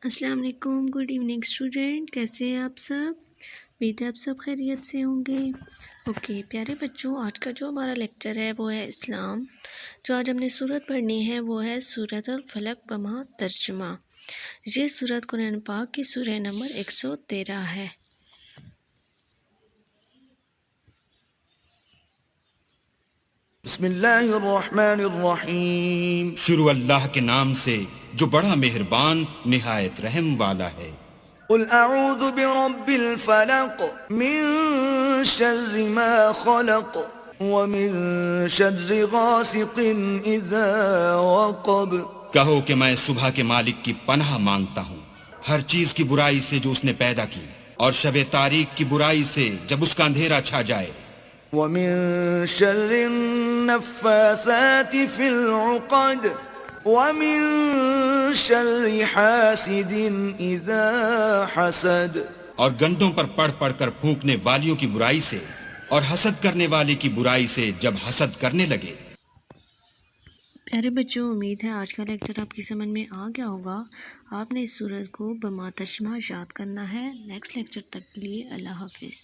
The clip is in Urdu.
السلام علیکم، گڈ ایوننگ اسٹوڈنٹ، کیسے ہیں آپ سب؟ امید ہے آپ سب خیریت سے ہوں گے۔ اوکے پیارے بچوں، آج کا جو ہمارا لیکچر ہے وہ ہے اسلام۔ جو آج ہم نے سورت پڑھنی ہے وہ ہے سورۃ الفلق بما ترجمہ۔ یہ سورت قرآن پاک کی سورہ نمبر 113 ہے۔ بسم اللہ الرحمن الرحیم۔ شروع اللہ کے نام سے جو بڑا مہربان نہایت رحم والا ہے۔ قل اعوذ برب الفلق من شر ما خلق ومن شر غاسق اذا وقب۔ کہو کہ میں صبح کے مالک کی پناہ مانگتا ہوں ہر چیز کی برائی سے جو اس نے پیدا کی، اور شب تاریک کی برائی سے جب اس کا اندھیرا چھا جائے۔ ومن شر النفاثات في العقد ومن شر حاسد اذا حسد۔ اور گنڈوں پر پڑھ پڑھ کر پھونکنے والیوں کی برائی سے، اور حسد کرنے والے کی برائی سے جب حسد کرنے لگے۔ پیارے بچوں، امید ہے آج کا لیکچر آپ کی سمجھ میں آ گیا ہوگا۔ آپ نے اس سورت کو بما ترجمہ یاد کرنا ہے۔ نیکسٹ لیکچر تک کے لیے اللہ حافظ۔